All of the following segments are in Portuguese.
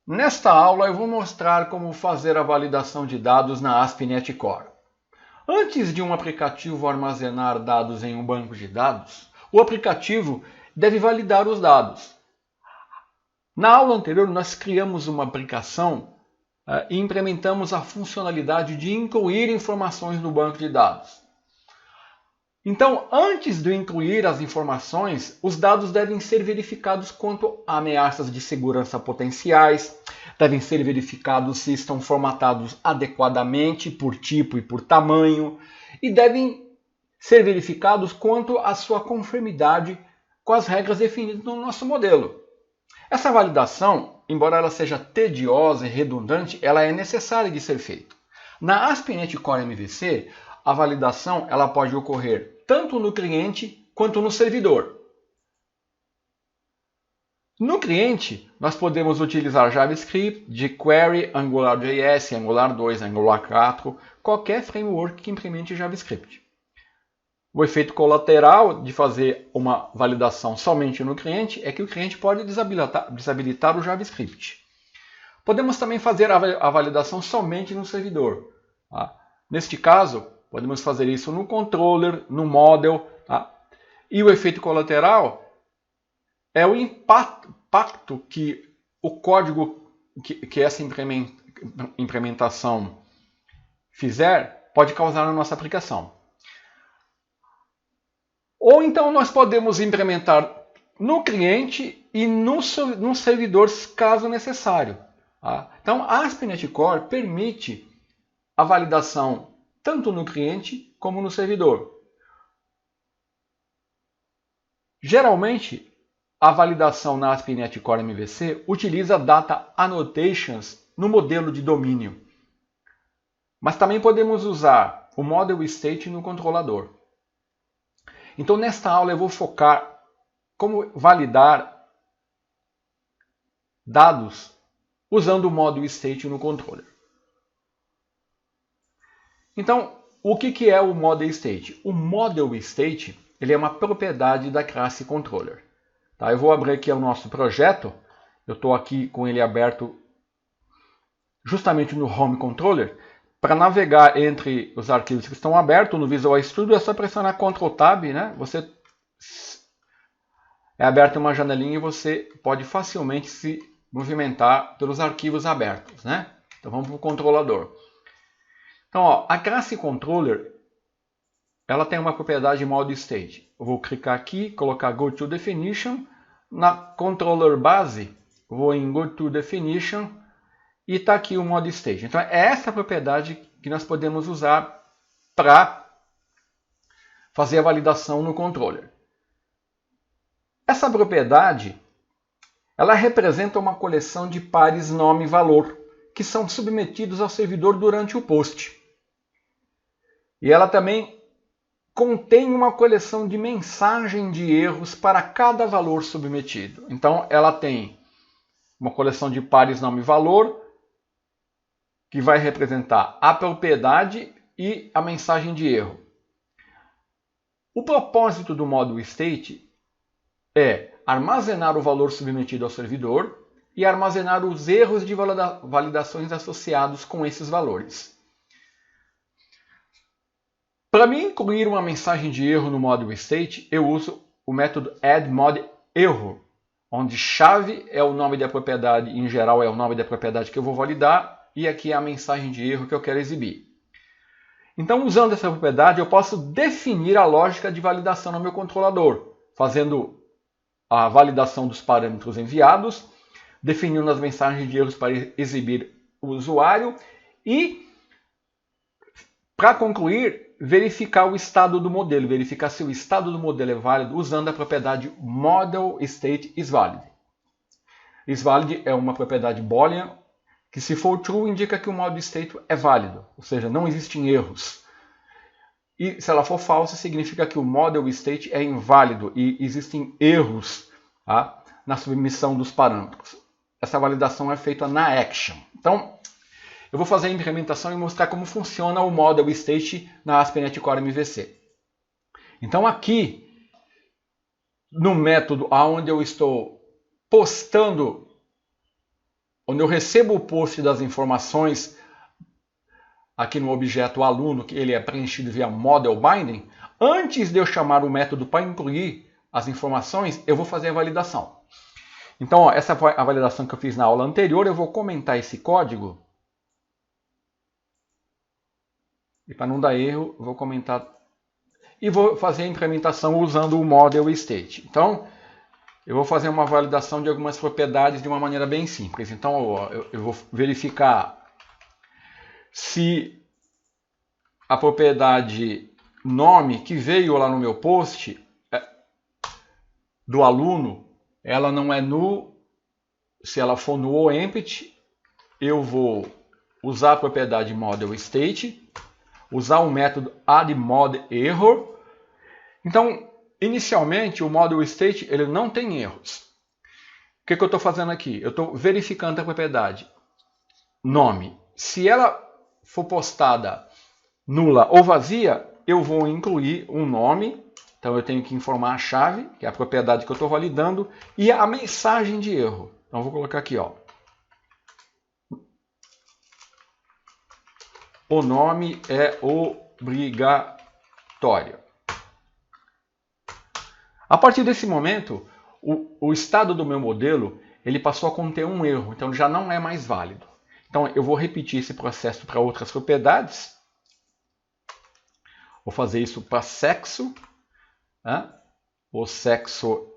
Nesta aula eu vou mostrar como fazer a validação de dados na ASP.NET Core. Antes de um aplicativo armazenar dados em um banco de dados, o aplicativo deve validar os dados. Na aula anterior nós criamos uma aplicação e implementamos a funcionalidade de incluir informações no banco de dados. Então, antes de incluir as informações, os dados devem ser verificados quanto a ameaças de segurança potenciais, devem ser verificados se estão formatados adequadamente por tipo e por tamanho, e devem ser verificados quanto à sua conformidade com as regras definidas no nosso modelo. Essa validação, embora ela seja tediosa e redundante, ela é necessária de ser feita. Na ASP.NET Core MVC, a validação ela pode ocorrer tanto no cliente quanto no servidor. No cliente, nós podemos utilizar JavaScript, jQuery, AngularJS, Angular 2, Angular 4, qualquer framework que implemente JavaScript. O efeito colateral de fazer uma validação somente no cliente é que o cliente pode desabilitar o JavaScript. Podemos também fazer a validação somente no servidor. Tá? Neste caso, podemos fazer isso no controller, no model. Tá? E o efeito colateral é o impacto que o código que essa implementação fizer pode causar na nossa aplicação. Ou então nós podemos implementar no cliente e no servidor, caso necessário. Tá? Então, a ASP.NET Core permite a validação tanto no cliente como no servidor. Geralmente, a validação na ASP.NET Core MVC utiliza Data Annotations no modelo de domínio. Mas também podemos usar o Model State no controlador. Então, nesta aula eu vou focar como validar dados usando o Model State no controller. Então, o que é o Model State? O Model State ele é uma propriedade da classe Controller. Tá? Eu vou abrir aqui o nosso projeto. Eu estou aqui com ele aberto justamente no Home Controller. Para navegar entre os arquivos que estão abertos no Visual Studio, é só pressionar Ctrl Tab, né? Você é aberta uma janelinha e você pode facilmente se movimentar pelos arquivos abertos, né? Então vamos para o controlador. Então, ó, a classe Controller ela tem uma propriedade Model State. Eu vou clicar aqui, colocar Go to Definition. Na Controller Base, vou em Go to Definition. E está aqui o Model State. Então, é essa propriedade que nós podemos usar para fazer a validação no controller. Essa propriedade ela representa uma coleção de pares nome e valor que são submetidos ao servidor durante o post. E ela também contém uma coleção de mensagem de erros para cada valor submetido. Então, ela tem uma coleção de pares nome e valor que vai representar a propriedade e a mensagem de erro. O propósito do Model State é armazenar o valor submetido ao servidor e armazenar os erros de validações associados com esses valores. Para mim incluir uma mensagem de erro no Model State, eu uso o método addModError, onde chave é o nome da propriedade, em geral é o nome da propriedade que eu vou validar, e aqui é a mensagem de erro que eu quero exibir. Então, usando essa propriedade, eu posso definir a lógica de validação no meu controlador, fazendo a validação dos parâmetros enviados, definindo as mensagens de erros para exibir o usuário e, para concluir, verificar o estado do modelo, verificar se o estado do modelo é válido usando a propriedade Model State isValid. IsValid é uma propriedade boolean que, se for true, indica que o Model State é válido, ou seja, não existem erros. E se ela for falsa, significa que o Model State é inválido e existem erros, tá, na submissão dos parâmetros. Essa validação é feita na Action. Então, eu vou fazer a implementação e mostrar como funciona o Model State na ASP.NET Core MVC. Então, aqui, no método onde eu estou postando onde eu recebo o post das informações aqui no objeto aluno, que ele é preenchido via model binding, antes de eu chamar o método para incluir as informações, eu vou fazer a validação. Então, ó, essa foi a validação que eu fiz na aula anterior. Eu vou comentar esse código. E para não dar erro, eu vou comentar. E vou fazer a implementação usando o model state. Então, eu vou fazer uma validação de algumas propriedades de uma maneira bem simples. Então, ó, eu vou verificar se a propriedade nome que veio lá no meu post do aluno, ela não é null. Se ela for null ou empty, eu vou usar a propriedade model state, usar o método addModError. Então, inicialmente, o model state ele não tem erros. O que eu estou fazendo aqui? Eu estou verificando a propriedade nome. Se ela for postada nula ou vazia, eu vou incluir um nome. Então eu tenho que informar a chave, que é a propriedade que eu estou validando, e a mensagem de erro. Então eu vou colocar aqui, ó. O nome é obrigatório. A partir desse momento, o estado do meu modelo ele passou a conter um erro, então já não é mais válido. Então eu vou repetir esse processo para outras propriedades. Vou fazer isso para sexo. O sexo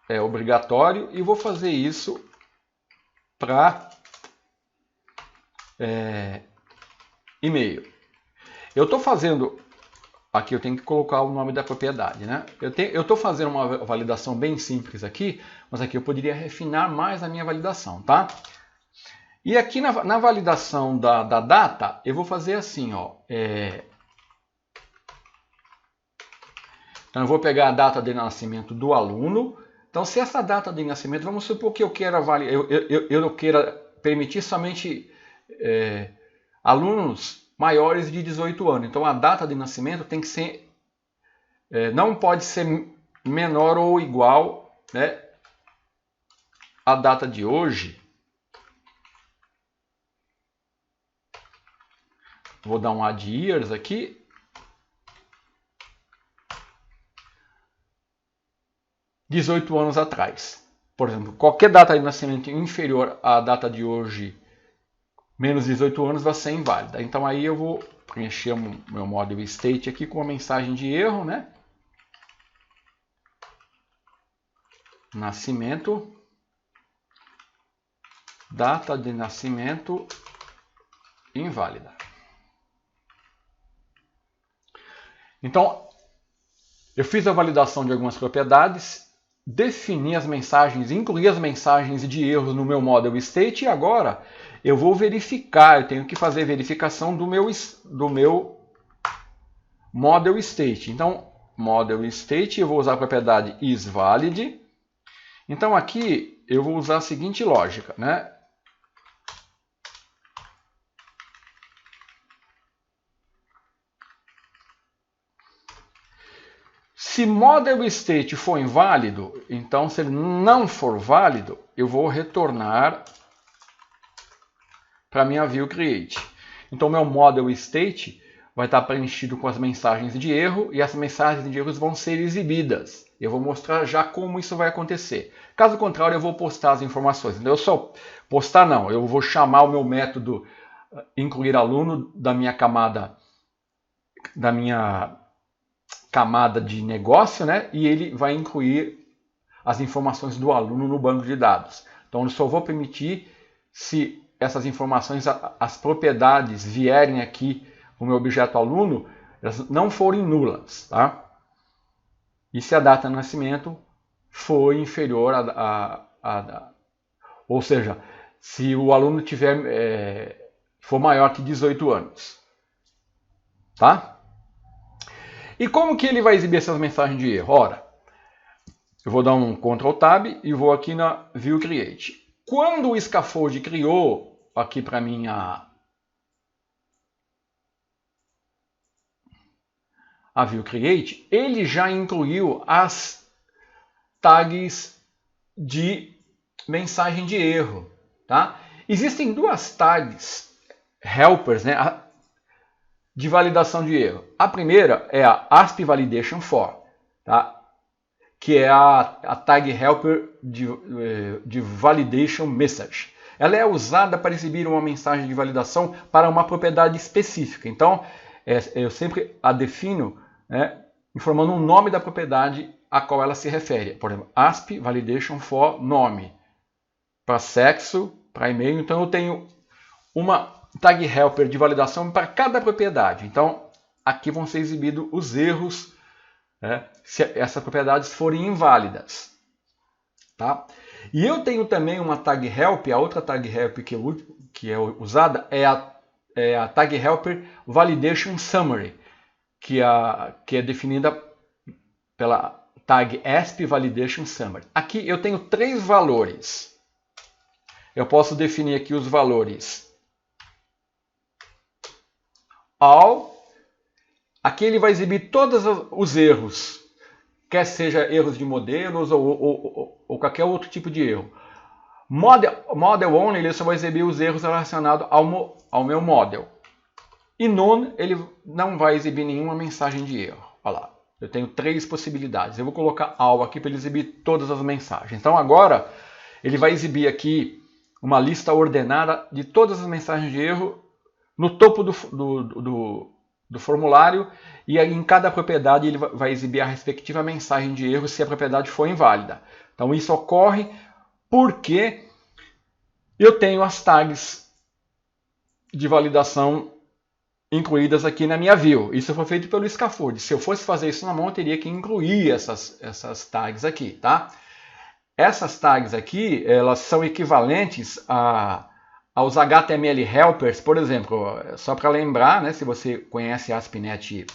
é obrigatório e vou fazer isso para e-mail. Eu estou fazendo aqui, eu tenho que colocar o nome da propriedade, né? Eu estou fazendo uma validação bem simples aqui, mas aqui eu poderia refinar mais a minha validação, tá? E aqui na validação da data, eu vou fazer assim, ó. Então eu vou pegar a data de nascimento do aluno. Então se essa data de nascimento, vamos supor que eu queira permitir somente alunos maiores de 18 anos. Então a data de nascimento tem que ser, não pode ser menor ou igual, né, à data de hoje. Vou dar um add years aqui. ...18 anos atrás. Por exemplo, qualquer data de nascimento inferior à data de hoje, menos 18 anos, vai ser inválida. Então aí eu vou preencher o meu model state aqui com a mensagem de erro, né? Nascimento. Data de nascimento inválida. Então, eu fiz a validação de algumas propriedades, defini as mensagens, incluí as mensagens de erros no meu model state e agora eu vou verificar, eu tenho que fazer verificação do meu model state. Então, model state, eu vou usar a propriedade isValid. Então aqui eu vou usar a seguinte lógica, né? Se model state for inválido, então se ele não for válido, eu vou retornar para minha view create. Então meu model state vai estar preenchido com as mensagens de erro e as mensagens de erros vão ser exibidas. Eu vou mostrar já como isso vai acontecer. Caso contrário, eu vou postar as informações. Eu só postar não, eu vou chamar o meu método incluir aluno da minha camada de negócio, né? E ele vai incluir as informações do aluno no banco de dados. Então eu só vou permitir se essas informações, as propriedades vierem aqui no meu objeto aluno, elas não forem nulas, tá? E se a data de nascimento for inferior ou seja, se o aluno for maior que 18 anos, tá? E como que ele vai exibir essas mensagens de erro? Ora, eu vou dar um Ctrl Tab e vou aqui na View Create. Quando o Scaffold criou aqui para mim a View Create, ele já incluiu as tags de mensagem de erro, tá? Existem duas tags helpers, né, de validação de erro. A primeira é a ASP Validation For, tá? Que é a tag helper de Validation Message. Ela é usada para exibir uma mensagem de validação para uma propriedade específica. Então, eu sempre a defino, né, informando o nome da propriedade a qual ela se refere. Por exemplo, ASP Validation For nome. Para sexo, para e-mail. Então, eu tenho uma tag helper de validação para cada propriedade. Então, aqui vão ser exibidos os erros, né, se essas propriedades forem inválidas. Tá? E eu tenho também uma tag help, a outra tag help que é usada é a tag helper Validation Summary, que é definida pela tag ASP Validation Summary. Aqui eu tenho três valores. Eu posso definir aqui os valores all. Aqui ele vai exibir todos os erros, quer seja erros de modelos ou qualquer outro tipo de erro. Model only, ele só vai exibir os erros relacionados ao meu model. E none, ele não vai exibir nenhuma mensagem de erro. Olha lá, eu tenho três possibilidades. Eu vou colocar all aqui para ele exibir todas as mensagens. Então agora ele vai exibir aqui uma lista ordenada de todas as mensagens de erro no topo do formulário, e aí em cada propriedade ele vai exibir a respectiva mensagem de erro se a propriedade for inválida. Então isso ocorre porque eu tenho as tags de validação incluídas aqui na minha view. Isso foi feito pelo Scaffold. Se eu fosse fazer isso na mão, eu teria que incluir essas tags aqui, tá? Essas tags aqui, elas são equivalentes aos HTML helpers, por exemplo, só para lembrar, né, se você conhece ASP.NET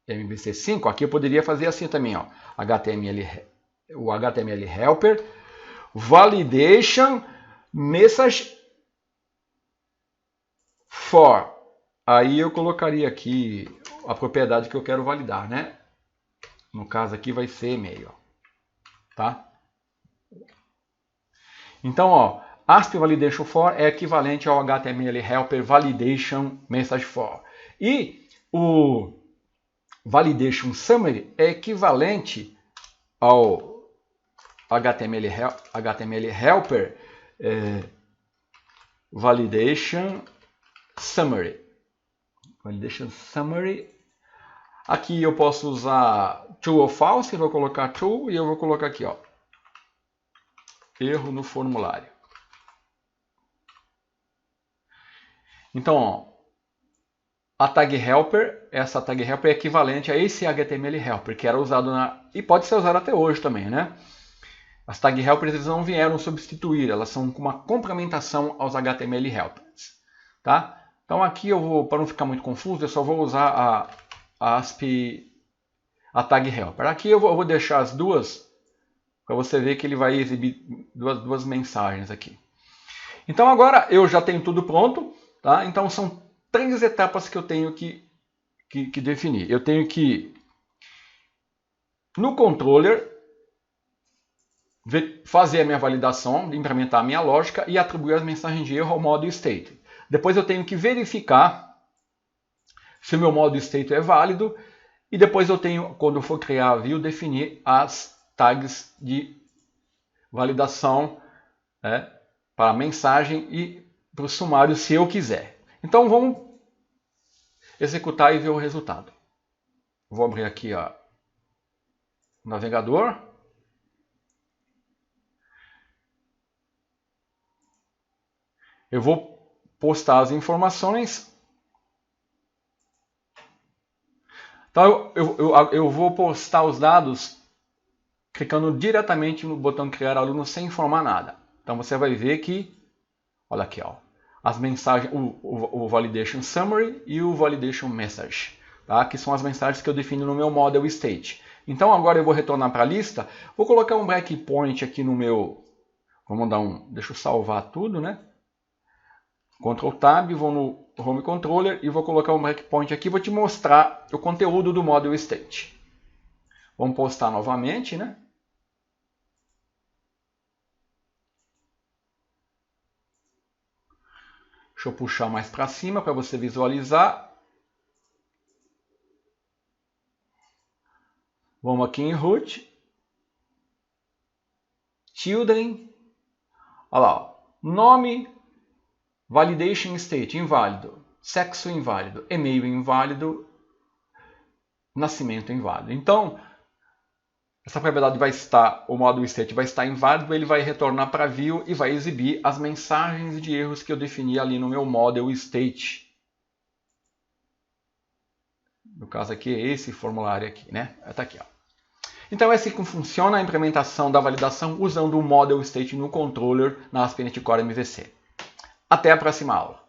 MVC5, aqui eu poderia fazer assim também, ó, o HTML helper, validation message for. Aí eu colocaria aqui a propriedade que eu quero validar, né? No caso aqui vai ser e-mail, tá? Então, ó, ASP Validation For é equivalente ao HTML Helper Validation Message For. E o Validation Summary é equivalente ao HTML Helper Validation Summary. Validation Summary. Aqui eu posso usar true ou false, eu vou colocar true e eu vou colocar aqui, ó, erro no formulário. Então, ó, a tag helper, essa tag helper é equivalente a esse HTML helper que era usado e pode ser usado até hoje também, né? As tag helpers eles não vieram substituir, elas são uma complementação aos HTML helpers, tá? Então aqui eu vou, para não ficar muito confuso, eu só vou usar a tag helper. Aqui eu vou deixar as duas para você ver que ele vai exibir duas mensagens aqui. Então agora eu já tenho tudo pronto, tá? Então são três etapas que eu tenho que definir. Eu tenho que, no controller, fazer a minha validação, implementar a minha lógica e atribuir as mensagens de erro ao modo state. Depois eu tenho que verificar se o meu modo state é válido. E depois eu tenho, quando eu for criar a view, definir as tags de validação, né, para a mensagem e para o sumário, se eu quiser. Então vamos executar e ver o resultado. Vou abrir aqui ó, o navegador. Eu vou postar as informações. Então eu vou postar os dados clicando diretamente no botão criar aluno sem informar nada. Então você vai ver que, olha aqui, ó, as mensagens, o Validation Summary e o Validation Message, tá? Que são as mensagens que eu defino no meu Model State. Então agora eu vou retornar para a lista, vou colocar um breakpoint aqui no meu, vamos dar deixa eu salvar tudo, né? Ctrl Tab, vou no Home Controller e vou colocar um breakpoint aqui, vou te mostrar o conteúdo do Model State. Vamos postar novamente, né? Deixa eu puxar mais para cima para você visualizar. Vamos aqui em root. Children. Olha lá. Nome, validation state, inválido. Sexo, inválido. E-mail, inválido. Nascimento, inválido. Então, essa propriedade vai estar, o model state vai estar inválido, ele vai retornar para view e vai exibir as mensagens de erros que eu defini ali no meu model state. No caso aqui é esse formulário aqui, né? Está aqui, ó. Então é assim que funciona a implementação da validação usando o model state no controller na ASP.NET Core MVC. Até a próxima aula.